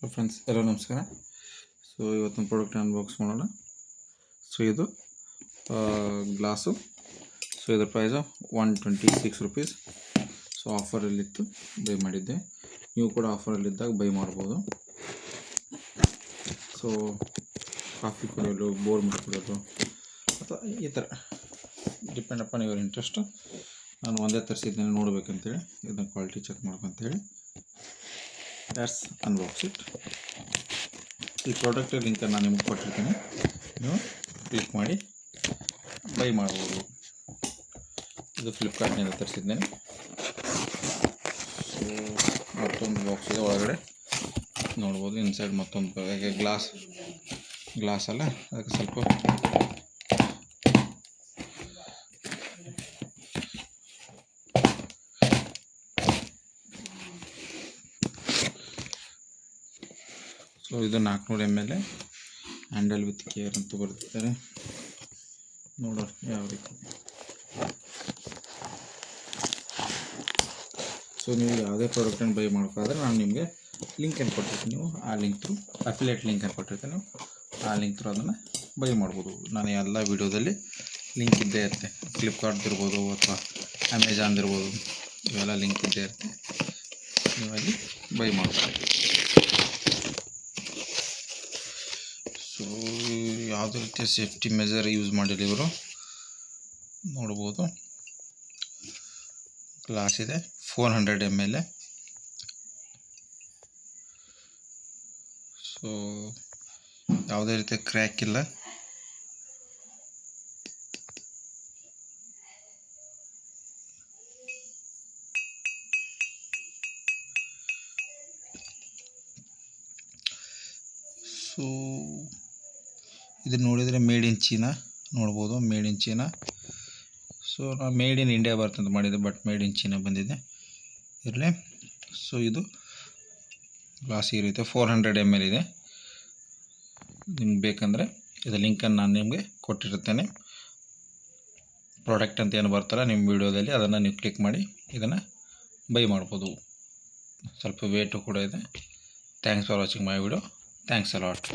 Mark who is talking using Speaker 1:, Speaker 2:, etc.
Speaker 1: Friends ಎಲ್ಲ ನಮಸ್ಕಾರ. So ಇವತ್ತಿನ ಪ್ರಾಡಕ್ಟ್ ಅನ್ಬಾಕ್ಸ್ ಮಾಡೋಣ. ಸೊ ಇದು ಗ್ಲಾಸು. ಸೊ ಇದರ ಪ್ರೈಸು 126 ರುಪೀಸ್. ಸೊ ಆಫರಲ್ಲಿತ್ತು, ಬೈ ಮಾಡಿದ್ದೆ. ನೀವು ಕೂಡ ಆಫರಲ್ಲಿದ್ದಾಗ ಬೈ ಮಾಡ್ಬೋದು. ಸೊ ಕಾಫಿ ಕುಡಿಯೋದು, ಬೋರ್ ಮಾಡಿಕೊಡೋದು ಅಥವಾ ಈ ಥರ ಡಿಪೆಂಡ್ ಅಪಾನ್ ಯುವರ್ ಇಂಟ್ರೆಸ್ಟು. ನಾನು ಒಂದೇ ತರಿಸಿದ್ದೇನೆ ನೋಡ್ಬೇಕಂತೇಳಿ, ಇದನ್ನ ಕ್ವಾಲಿಟಿ ಚೆಕ್ ಮಾಡ್ಬೇಕಂತೇಳಿ ಲೆಟ್ಸ್ ಅನ್ಬಾಕ್ಸ್ ಇಟ್. ಈ ಪ್ರಾಡಕ್ಟ್ ಲಿಂಕ್ ನಾನು ನಿಮ್ಗೆ ಕೊಟ್ಟಿರ್ತೀನಿ, ನೀವು ಕ್ಲಿಕ್ ಮಾಡಿ ಬೈ ಮಾಡ್ಬೋದು. ಇದು ಫ್ಲಿಪ್ಕಾರ್ಟ್ನಿಂದ ತರಿಸಿದ್ದೇನೆ. ಸೊ ಮತ್ತೊಂದು ಬಾಕ್ಸ್ ಇದೆ, ಒಳಗಡೆ ನೋಡ್ಬೋದು. ಇನ್ಸೈಡ್ ಮತ್ತೊಂದು ಗ್ಲಾಸ್ ಅಲ್ಲ, ಅದಕ್ಕೆ ಸ್ವಲ್ಪ ಸೊ ಇದು 400 ml ಹ್ಯಾಂಡಲ್ ವಿತ್ ಕೇರ್ ಅಂತ ಬರ್ತಿದ್ದಾರೆ. ನೋಡೋಣ ಯಾವ ರೀತಿ. ಸೊ ನೀವು ಯಾವುದೇ ಪ್ರಾಡಕ್ಟನ್ನು ಬೈ ಮಾಡ್ಬೇಕಾದ್ರೆ ನಾನು ನಿಮಗೆ ಲಿಂಕನ್ನು ಕೊಟ್ಟಿರ್ತೀನಿ. ನೀವು ಆ ಲಿಂಕ್ ಥ್ರೂ ಅಫಿಲಿಯೇಟ್ ಲಿಂಕನ್ನು ಕೊಟ್ಟಿರ್ತೀನಿ, ನೀವು ಆ ಲಿಂಕ್ ಥ್ರೂ ಅದನ್ನು ಬೈ ಮಾಡ್ಬೋದು. ನಾನು ಎಲ್ಲ ವೀಡಿಯೋದಲ್ಲಿ ಲಿಂಕ್ ಇದ್ದೇ ಇರುತ್ತೆ. ಫ್ಲಿಪ್ಕಾರ್ಟ್ದಿರ್ಬೋದು ಅಥವಾ ಅಮೆಜಾನ್ದಿರ್ಬೋದು, ಇವೆಲ್ಲ ಲಿಂಕ್ ಇದ್ದೇ ಇರುತ್ತೆ. ನೀವಲ್ಲಿ ಬೈ ಮಾಡ್ಬೋದು. ಸೊ ಯಾವುದೇ ರೀತಿಯ ಸೇಫ್ಟಿ ಮೆಜರ್ ಯೂಸ್ ಮಾಡಿಲ್ಲ ಇವರು, ನೋಡ್ಬೋದು. ಗ್ಲಾಸ್ ಇದೆ, 400 ml. ಸೊ ಯಾವುದೇ ರೀತಿಯ ಕ್ರ್ಯಾಕ್ ಇಲ್ಲ. ಸೊ ಇದು ನೋಡಿದರೆ ಮೇಡ್ ಇನ್ ಚೀನಾ ನೋಡ್ಬೋದು, ಮೇಡ್ ಇನ್ ಚೀನಾ. ಸೊ ನಾವು ಮೇಡ್ ಇನ್ ಇಂಡಿಯಾ ಬರ್ತಂತ ಮಾಡಿದೆ, ಬಟ್ ಮೇಡ್ ಇನ್ ಚೀನಾ ಬಂದಿದೆ, ಇರಲಿ. ಸೊ ಇದು ಗ್ಲಾಸ್ ಈ ರೀತಿ 400 ml ಇದೆ. ನಿಮ್ಗೆ ಬೇಕಂದರೆ ಇದು ಲಿಂಕನ್ನು ನಾನು ನಿಮಗೆ ಕೊಟ್ಟಿರುತ್ತೇನೆ. ಪ್ರಾಡಕ್ಟ್ ಅಂತ ಏನು ಬರ್ತಾರ ನಿಮ್ಮ ವಿಡಿಯೋದಲ್ಲಿ, ಅದನ್ನು ನೀವು ಕ್ಲಿಕ್ ಮಾಡಿ ಇದನ್ನು ಬೈ ಮಾಡ್ಬೋದು. ಸ್ವಲ್ಪ ವೇಟು ಕೂಡ ಇದೆ. Thanks for watching my video. Thanks a lot.